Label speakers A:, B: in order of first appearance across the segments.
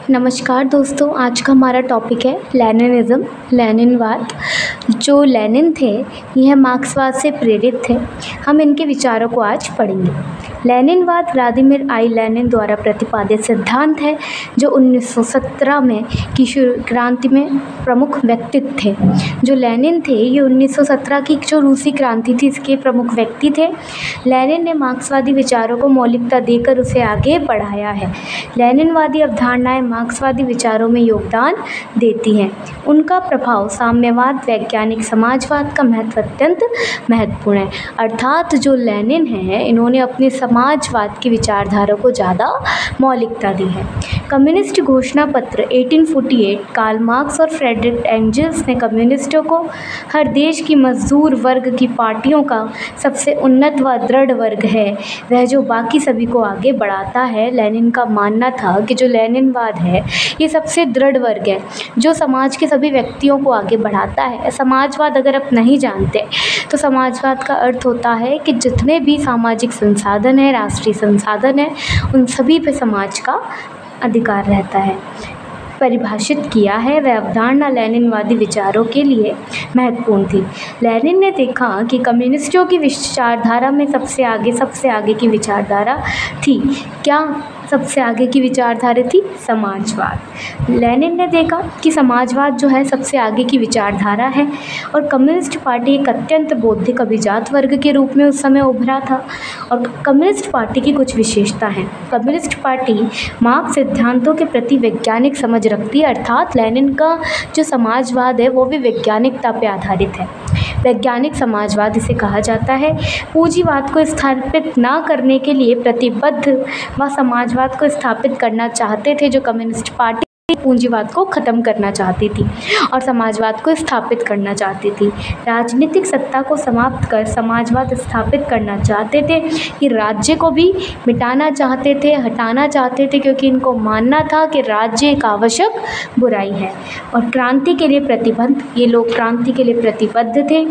A: नमस्कार दोस्तों, आज का हमारा टॉपिक है लेनिनिज़्म, लेनिनवाद। जो लेनिन थे यह मार्क्सवाद से प्रेरित थे। हम इनके विचारों को आज पढ़ेंगे। लेनिनवाद व्लादिमीर आई लेनिन द्वारा प्रतिपादित सिद्धांत है जो 1917 में की क्रांति में प्रमुख व्यक्तित्व थे। जो लेनिन थे ये 1917 की जो रूसी क्रांति थी इसके प्रमुख व्यक्ति थे। लेनिन ने मार्क्सवादी विचारों को मौलिकता देकर उसे आगे बढ़ाया है। लेनिनवादी अवधारणाएं मार्क्सवादी विचारों में योगदान देती हैं। उनका प्रभाव साम्यवाद, वैज्ञानिक समाजवाद का महत्व अत्यंत महत्वपूर्ण है। अर्थात जो लेनिन हैं इन्होंने अपने समाजवाद की विचारधारा को ज़्यादा मौलिकता दी है। कम्युनिस्ट घोषणा पत्र 1848 कार्ल मार्क्स और फ्रेडरिक एंजल्स ने कम्युनिस्टों को हर देश की मजदूर वर्ग की पार्टियों का सबसे उन्नत व दृढ़ वर्ग है, वह जो बाकी सभी को आगे बढ़ाता है। लेनिन का मानना था कि जो लेनिनवाद है ये सबसे दृढ़ वर्ग है जो समाज के सभी व्यक्तियों को आगे बढ़ाता है। समाजवाद अगर आप नहीं जानते तो समाजवाद का अर्थ होता है कि जितने भी सामाजिक संसाधन है, राष्ट्रीय संसाधन है, उन सभी पे समाज का अधिकार रहता है। परिभाषित किया है वह अवधारणा लेनिनवादी विचारों के लिए महत्वपूर्ण थी। लेनिन ने देखा कि कम्युनिस्टों की विचारधारा में सबसे आगे की विचारधारा थी। क्या सबसे आगे की विचारधारा थी? समाजवाद। लेनिन ने देखा कि समाजवाद जो है सबसे आगे की विचारधारा है और कम्युनिस्ट पार्टी एक अत्यंत बौद्धिक अभिजात वर्ग के रूप में उस समय उभरा था। और कम्युनिस्ट पार्टी की कुछ विशेषता हैं। कम्युनिस्ट पार्टी मार्क्स सिद्धांतों के प्रति वैज्ञानिक समझ रखती है, अर्थात लेनिन का जो समाजवाद है वो भी वैज्ञानिकता पर आधारित है। वैज्ञानिक समाजवाद इसे कहा जाता है। पूंजीवाद को स्थापित न करने के लिए प्रतिबद्ध व समाजवाद को स्थापित करना चाहते थे। जो कम्युनिस्ट पार्टी पूंजीवाद को ख़त्म करना चाहती थी और समाजवाद को स्थापित करना चाहती थी। राजनीतिक सत्ता को समाप्त कर समाजवाद स्थापित करना चाहते थे। ये राज्य को भी मिटाना चाहते थे, हटाना चाहते थे, क्योंकि इनको मानना था कि राज्य एक आवश्यक बुराई है। और क्रांति के लिए प्रतिबद्ध, ये लोग क्रांति के लिए प्रतिबद्ध थे।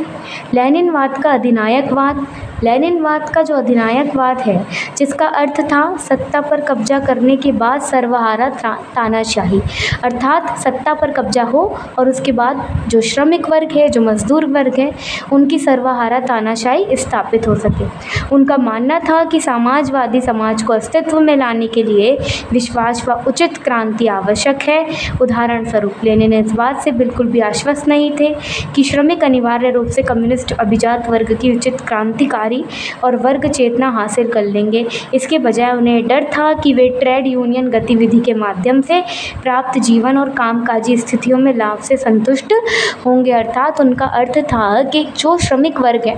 A: लेनिनवाद का अधिनायकवाद, लेनिनवाद का जो अधिनायकवाद है जिसका अर्थ था सत्ता पर कब्जा करने के बाद सर्वहारा तानाशाही, अर्थात सत्ता पर कब्जा हो और उसके बाद जो श्रमिक वर्ग है, जो मजदूर वर्ग है, उनकी सर्वहारा तानाशाही स्थापित हो सके। उनका मानना था कि समाजवादी समाज को अस्तित्व में लाने के लिए विश्वास व उचित क्रांति आवश्यक है। उदाहरण स्वरूप लेनिन इस बात से बिल्कुल भी आश्वस्त नहीं थे कि श्रमिक अनिवार्य रूप से कम्युनिस्ट अभिजात वर्ग की उचित क्रांतिकारी और वर्ग चेतना हासिल कर लेंगे। इसके बजाय उन्हें डर था कि वे ट्रेड यूनियन गतिविधि के माध्यम से प्राप्त जीवन और कामकाजी स्थितियों में लाभ से संतुष्ट होंगे। अर्थात उनका अर्थ था कि जो श्रमिक वर्ग है,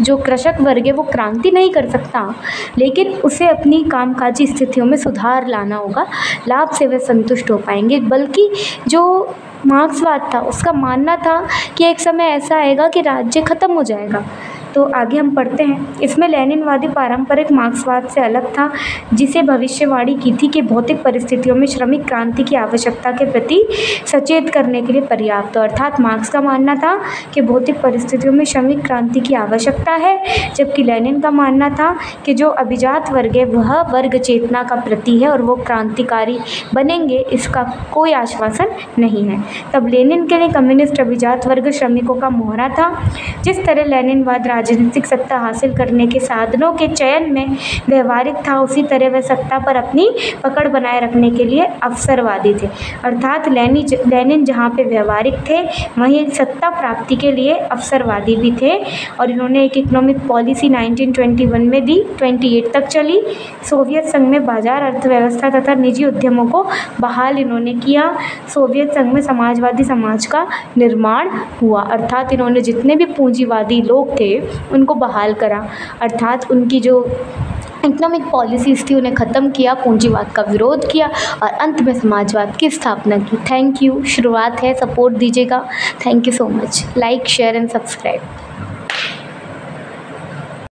A: जो कृषक वर्ग है, वो क्रांति नहीं कर सकता, लेकिन उसे अपनी कामकाजी स्थितियों में सुधार लाना होगा, लाभ से वे संतुष्ट हो पाएंगे। बल्कि जो मार्क्सवाद था उसका मानना था कि एक समय ऐसा आएगा कि राज्य खत्म हो जाएगा। तो आगे हम पढ़ते हैं। इसमें लेनिनवादी पारंपरिक मार्क्सवाद से अलग था, जिसे भविष्यवाणी की थी कि भौतिक परिस्थितियों में श्रमिक क्रांति की आवश्यकता के प्रति सचेत करने के लिए पर्याप्त। अर्थात मार्क्स का मानना था कि भौतिक परिस्थितियों में श्रमिक क्रांति की आवश्यकता है, जबकि लेनिन का मानना था कि जो अभिजात वर्ग है वह वर्ग चेतना का प्रति है और वो क्रांतिकारी बनेंगे, इसका कोई आश्वासन नहीं है। तब लेनिन के लिए कम्युनिस्ट अभिजात वर्ग श्रमिकों का मोहरा था। जिस तरह लेनिनवाद राजनीतिक सत्ता हासिल करने के साधनों के चयन में व्यवहारिक था, उसी तरह वह सत्ता पर अपनी पकड़ बनाए रखने के लिए अवसरवादी थे। अर्थात लेनिन जहाँ पे व्यवहारिक थे वहीं सत्ता प्राप्ति के लिए अवसरवादी भी थे। और इन्होंने एक इकोनॉमिक पॉलिसी 1921 में दी, 28 तक चली। सोवियत संघ में बाजार अर्थव्यवस्था तथा निजी उद्यमों को बहाल इन्होंने किया। सोवियत संघ में समाजवादी समाज का निर्माण हुआ, अर्थात इन्होंने जितने भी पूंजीवादी लोग थे उनको बहाल करा, अर्थात उनकी जो इकोनॉमिक पॉलिसीज़ थी उन्हें ख़त्म किया, पूंजीवाद का विरोध किया और अंत में समाजवाद की स्थापना की। Thank you. शुरुआत है, सपोर्ट दीजिएगा। Thank you so much. Like, share and subscribe.